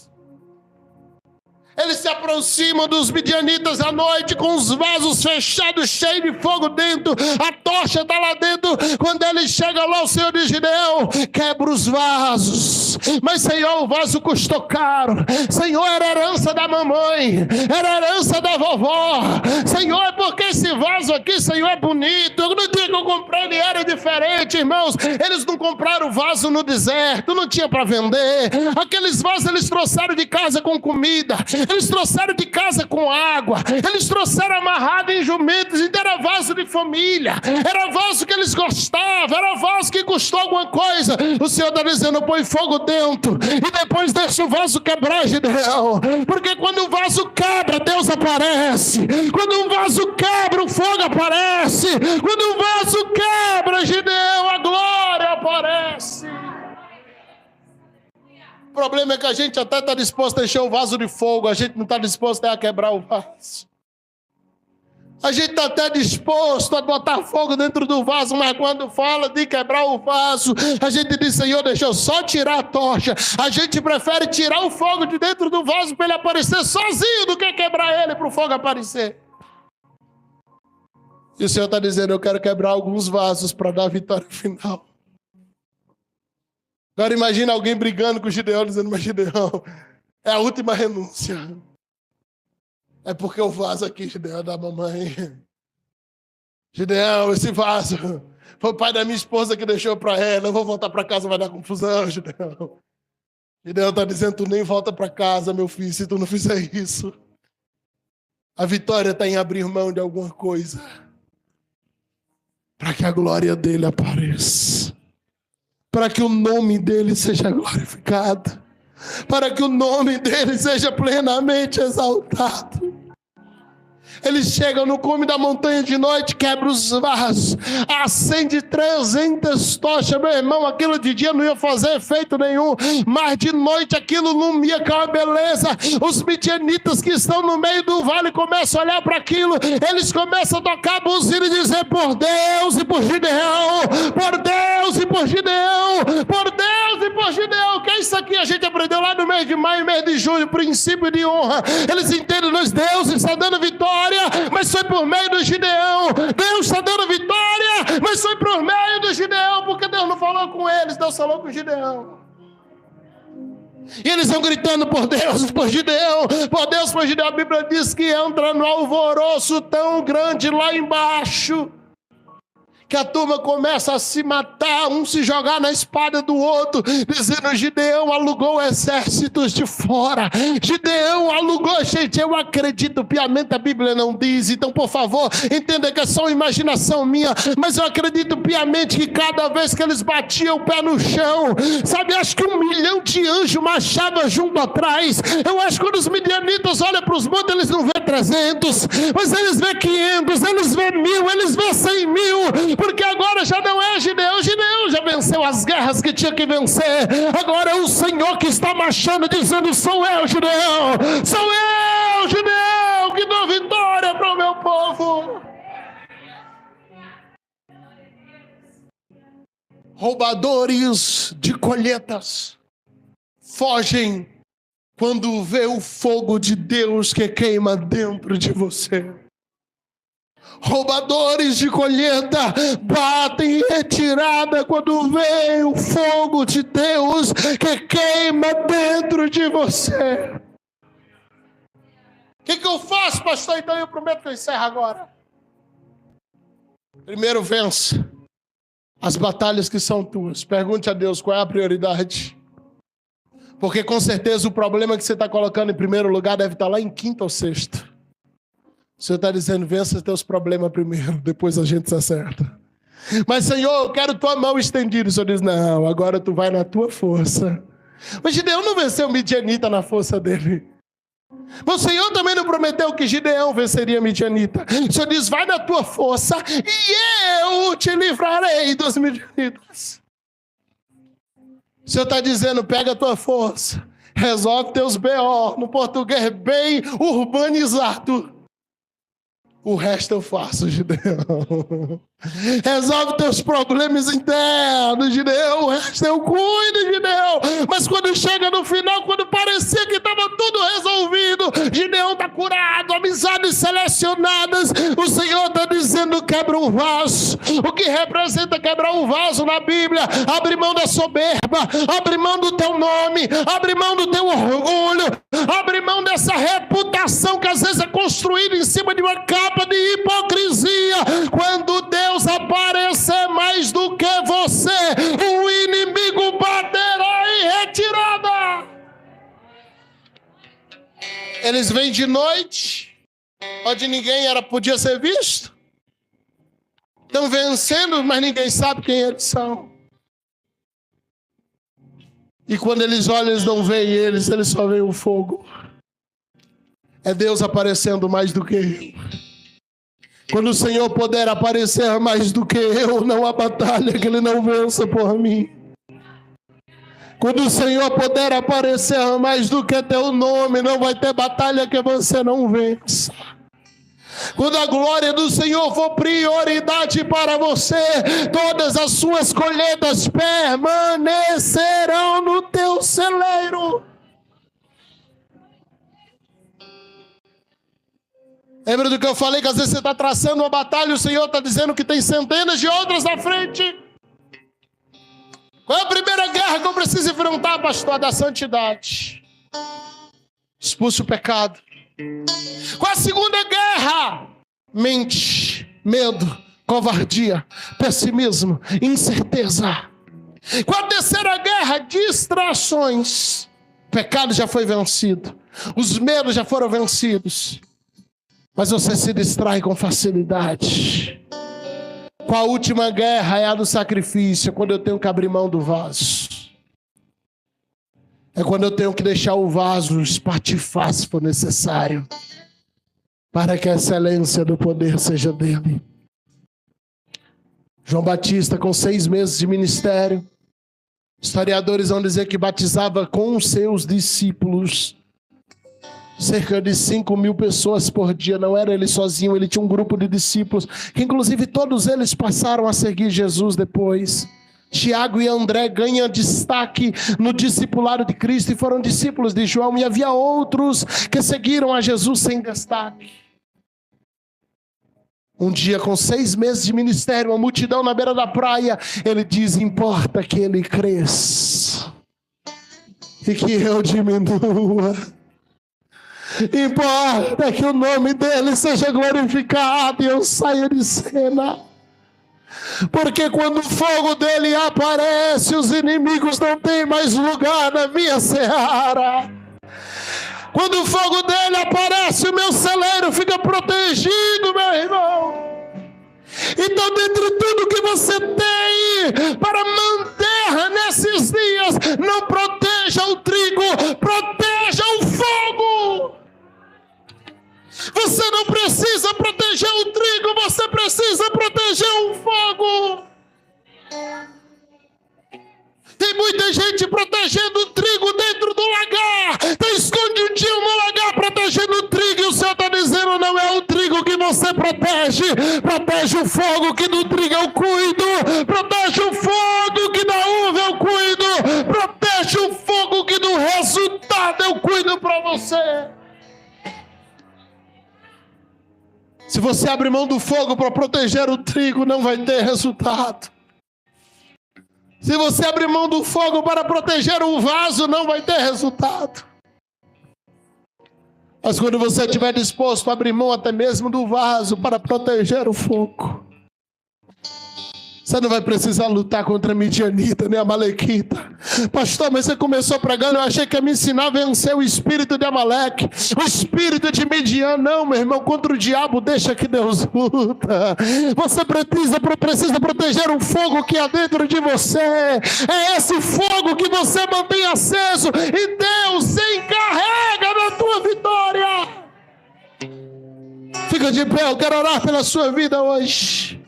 Eles se aproximam dos midianitas à noite com os vasos fechados, cheios de fogo dentro. A tocha está lá dentro. Quando eles chegam lá, o Senhor diz, Gideão, quebra os vasos. Mas, Senhor, o vaso custou caro. Senhor, era herança da mamãe. Era herança da vovó. Senhor, é porque esse vaso aqui, Senhor, é bonito. No dia que eu comprei, ele era diferente, irmãos. Eles não compraram o vaso no deserto. Não tinha para vender. Aqueles vasos eles trouxeram de casa com comida. Eles trouxeram de casa com água. Eles trouxeram amarrado em jumentos. Então era vaso de família. Era vaso que eles gostavam. Era vaso que custou alguma coisa. O Senhor está dizendo, põe fogo dentro. E depois deixa o vaso quebrar, Gideão. Porque quando o vaso quebra, Deus aparece. Quando um vaso quebra, o fogo aparece. Quando o vaso quebra, Gideão, a glória aparece. O problema é que a gente até está disposto a encher o vaso de fogo, a gente não está disposto a quebrar o vaso. A gente está até disposto a botar fogo dentro do vaso, mas quando fala de quebrar o vaso, a gente diz, Senhor, deixa eu só tirar a tocha. A gente prefere tirar o fogo de dentro do vaso para ele aparecer sozinho do que quebrar ele para o fogo aparecer. E o Senhor está dizendo, eu quero quebrar alguns vasos para dar a vitória final. Agora imagina alguém brigando com o Gideão, dizendo, mas Gideão, é a última renúncia. É porque o vaso aqui, Gideão, é da mamãe. Gideão, esse vaso foi o pai da minha esposa que deixou para ela. Eu vou voltar para casa, vai dar confusão, Gideão. Gideão está dizendo, tu nem volta para casa, meu filho, se tu não fizer isso. A vitória está em abrir mão de alguma coisa para que a glória dele apareça. Para que o nome dele seja glorificado, para que o nome dele seja plenamente exaltado. Eles chegam no cume da montanha de noite, quebram os vasos, acende 300 tochas, meu irmão, aquilo de dia não ia fazer efeito nenhum, mas de noite aquilo ilumina com uma beleza. Os midianitas que estão no meio do vale começam a olhar para aquilo, eles começam a tocar a buzina e dizer, por Deus e por Gideão, por Deus e por Gideão, por Deus e por Gideão. isso aqui a gente aprendeu lá no mês de maio, mês de junho, princípio de honra. Eles entendem, Deus está dando vitória, mas foi por meio do Gideão. Deus está dando vitória, mas foi por meio do Gideão, porque Deus não falou com eles, Deus falou com o Gideão. E eles vão gritando por Deus, por Gideão, por Deus, por Gideão. A Bíblia diz que entra no alvoroço tão grande lá embaixo, que a turma começa a se matar, um se jogar na espada do outro, dizendo: Gideão alugou exércitos de fora, Gideão alugou. Gente, eu acredito piamente, a Bíblia não diz, então por favor, entenda que é só uma imaginação minha, mas eu acredito piamente que cada vez que eles batiam o pé no chão, sabe, acho que 1 milhão de anjos marchavam junto atrás. Eu acho que quando os midianitas olham para os montes, eles não vêem 300, mas eles vêem 500, eles vêem 1000, eles vêem 100 mil, porque agora já não é Gideão. Gideão já venceu as guerras que tinha que vencer. Agora é o Senhor que está marchando, dizendo: sou eu, Gideão, sou eu, Gideão, que dou vitória para o meu povo. Roubadores de colheitas fogem quando vê o fogo de Deus que queima dentro de você. Roubadores de colheita batem em retirada quando vem o fogo de Deus que queima dentro de você. O que eu faço, pastor? Então eu prometo que eu encerro agora. Primeiro, vença as batalhas que são tuas. Pergunte a Deus qual é a prioridade. Porque com certeza o problema que você está colocando em primeiro lugar deve estar lá em 5º ou 6º. O Senhor está dizendo: vença os teus problemas primeiro, depois a gente se acerta. Mas, Senhor, eu quero tua mão estendida. O Senhor diz: não, agora tu vai na tua força. Mas Gideão não venceu Midianita na força dele. Mas o Senhor também não prometeu que Gideão venceria Midianita. O Senhor diz: vai na tua força e eu te livrarei dos midianitas. O Senhor está dizendo: pega a tua força, resolve teus B.O. no português bem urbanizado. O resto eu faço, Gideão. Resolve teus problemas internos, Gideão. O resto eu cuido, Gideão. Mas quando chega no final, quando parecia que estava tudo resolvido, Gideão está curado, amizades selecionadas. O Senhor está dizendo: quebra um vaso. O que representa quebrar um vaso na Bíblia? Abre mão da soberba, abre mão do teu nome, abre mão do teu orgulho, abre mão dessa reputação que às vezes é construída em cima de uma capa de hipocrisia. Quando Deus aparecer mais do que você, o inimigo baterá em retirada. Eles vêm de noite, onde ninguém podia ser visto. Estão vencendo, mas ninguém sabe quem eles são. E quando eles olham, eles não veem eles só veem o fogo. É Deus aparecendo mais do que eu. Quando o Senhor puder aparecer mais do que eu, não há batalha que Ele não vença por mim. Quando o Senhor puder aparecer mais do que teu nome, não vai ter batalha que você não vença. Quando a glória do Senhor for prioridade para você, todas as suas colheitas permanecerão no teu celeiro. Lembra do que eu falei, que às vezes você está traçando uma batalha e o Senhor está dizendo que tem centenas de outras na frente? Qual é a primeira guerra que eu preciso enfrentar, pastor? A da santidade. Expulse o pecado. Qual é a segunda guerra? Mente, medo, covardia, pessimismo, incerteza. Qual a terceira guerra? Distrações. O pecado já foi vencido. Os medos já foram vencidos. Mas você se distrai com facilidade. Qual a última guerra? É a do sacrifício. É quando eu tenho que abrir mão do vaso. É quando eu tenho que deixar o vaso espatifar se for necessário, para que a excelência do poder seja dele. João Batista, com 6 meses de ministério, historiadores vão dizer que batizava com os seus discípulos cerca de 5.000 pessoas por dia. Não era ele sozinho, ele tinha um grupo de discípulos, que inclusive todos eles passaram a seguir Jesus depois. Tiago e André ganham destaque no discipulado de Cristo e foram discípulos de João, e havia outros que seguiram a Jesus sem destaque. Um dia, com 6 meses de ministério, uma multidão na beira da praia, ele diz: importa que ele cresça e que eu diminua. Importa que o nome dele seja glorificado e eu saia de cena. Porque quando o fogo dele aparece, os inimigos não têm mais lugar na minha seara. Quando o fogo dele aparece, o meu celeiro fica protegido, meu irmão. Então, dentre tudo que você tem para manter nesses dias, não proteja o trigo, proteja o fogo. Você não precisa proteger o trigo, você precisa proteger o fogo. Tem muita gente protegendo o trigo dentro do lagar, está escondidinho no lagar protegendo o trigo, e o Senhor está dizendo: não é o trigo que você protege, protege o fogo que do trigo eu cuido, protege o fogo que da uva eu cuido, protege o fogo que do resultado eu cuido para você. Se você abrir mão do fogo para proteger o trigo, não vai ter resultado. Se você abrir mão do fogo para proteger o vaso, não vai ter resultado. Mas quando você estiver disposto a abrir mão até mesmo do vaso para proteger o fogo, você não vai precisar lutar contra a midianita nem a amalequita. Pastor, mas você começou pregando, eu achei que ia me ensinar a vencer o espírito de Amaleque, o espírito de Midian. Não, meu irmão, contra o diabo deixa que Deus luta. Você precisa proteger o fogo que há dentro de você. É esse fogo que você mantém aceso, e Deus se encarrega da tua vitória. Fica de pé, eu quero orar pela sua vida hoje.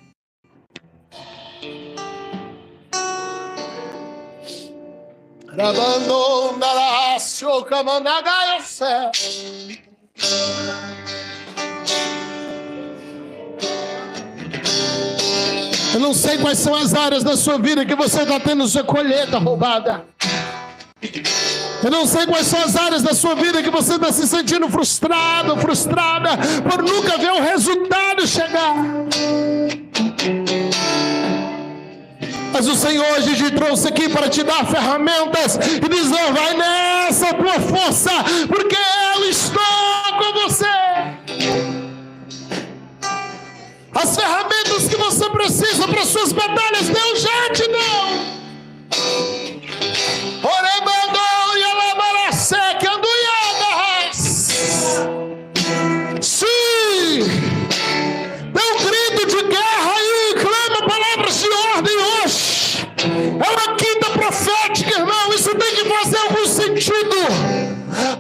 Eu não sei quais são as áreas da sua vida que você está tendo sua colheita roubada. Eu não sei quais são as áreas da sua vida que você está se sentindo frustrado, frustrada, por nunca ver o resultado chegar. Mas o Senhor hoje te trouxe aqui para te dar ferramentas e dizer: vai nessa tua força, porque eu estou com você. As ferramentas que você precisa para suas batalhas, Deus já te deu. Sim! Dê um grito de guerra e clama palavras de ordem hoje. É uma quinta profética, irmão. Isso tem que fazer algum sentido.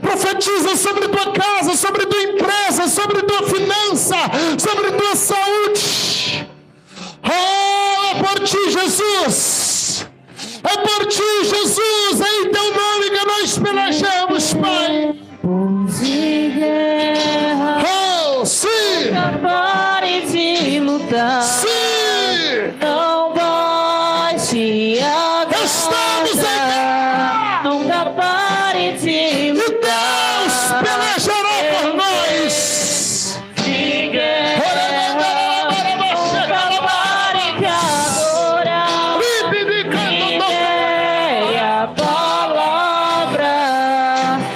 Profetiza sobre tua casa, sobre tua empresa, sobre tua finança, sobre tua saúde. Oh, é por ti, Jesus. É por ti, Jesus. É em teu nome que nós pelejamos, Pai. Oh, sim. Nunca pare de lutar. Sim. Não vai te agradar. Estamos em guerra. Nunca pare de lutar. Deus pelejará por nós. De guerra. Nunca pare de adorar. E a palavra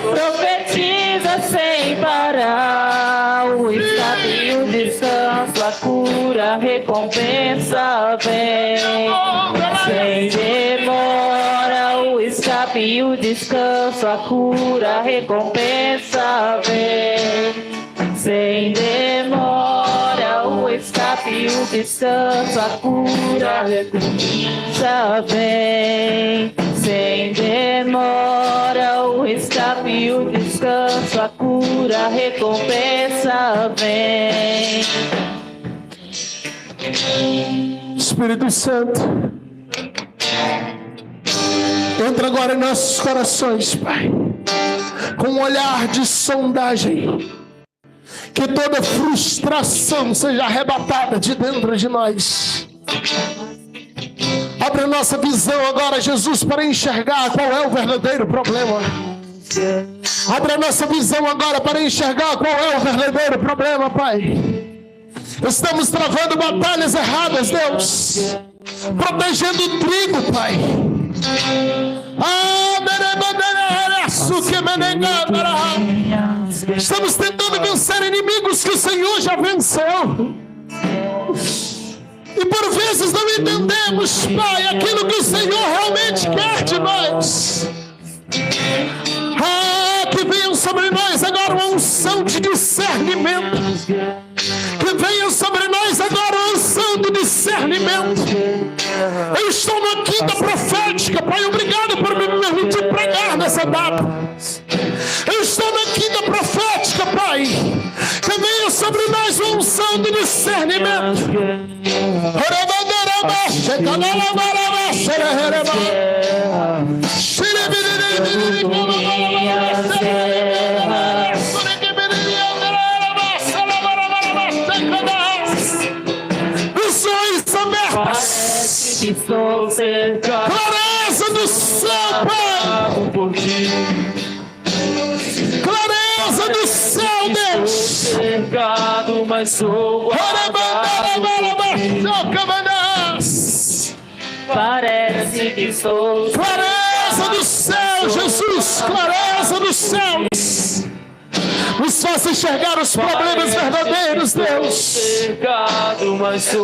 profetiza sem parar. O escape e o descanso, a cura, a recompensa vem. Sem demora, o escape e o descanso, a cura, a recompensa vem. Sem demora, o escape e o descanso, a cura, a recompensa vem. Sem demora, o escape e o descanso, a cura, a recompensa vem. Espírito Santo, entra agora em nossos corações, Pai, com um olhar de sondagem. Que toda frustração seja arrebatada de dentro de nós. Abre Abra nossa visão agora, Jesus, para enxergar qual é o verdadeiro problema. Abra nossa visão agora para enxergar qual é o verdadeiro problema, Pai. Estamos travando batalhas erradas, Deus. Protegendo o trigo, Pai. Estamos tentando vencer inimigos que o Senhor já venceu. E por vezes não entendemos, Pai, aquilo que o Senhor realmente quer de nós. Que venha sobre nós agora uma unção de discernimento. Que venha sobre nós agora uma unção de discernimento. Eu estou na quinta profética, Pai, obrigado por me permitir pregar nessa data. Eu estou na quinta profética, Pai. Que venha sobre nós uma unção de discernimento. Visões abertas. Clareza do céu, Pai. Clareza do céu, Deus. Cercado, mas sou parece que sou. Clareza do céu, Jesus. Clareza dos céus. Nos faça enxergar os problemas verdadeiros, Deus.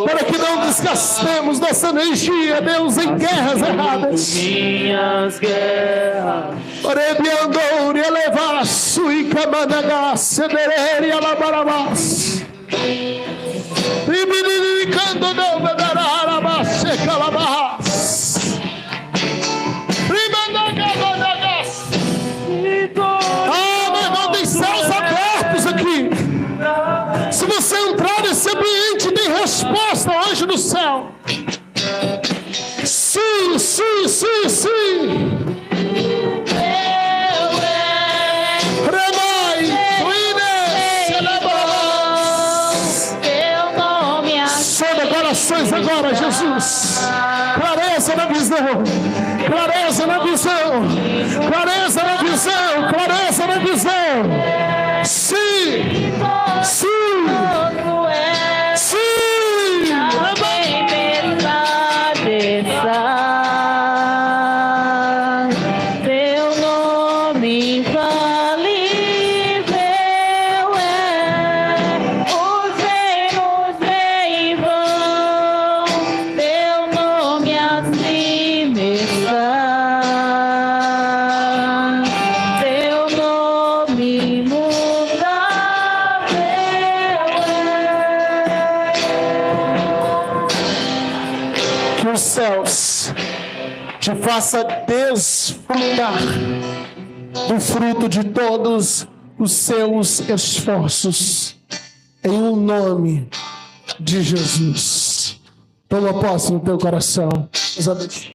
Para que não desgastemos nossa energia, Deus, em guerras erradas. Minhas guerras. Orebiandou, elevaço e camanagá, cederer e alabarabás. Ibiricando não vedararabás, secalabás. Ribanagabanagas. Meu irmão, tem céus abertos aqui. Se você entrar nesse ambiente, tem resposta, anjo do céu. Sim, sim, sim, sim. Agora, Jesus, clareza na visão, clareza na visão, clareza na visão, clareza na visão. Sim, sim, sim. Teu nome infalível é. Os reinos vêm e vão. Teu nome assim me está. Teu nome imutável é. Que os céus te faça desfrutar do fruto de todos os seus esforços, em o nome de Jesus. Toma posse no teu coração. Deus abençoe.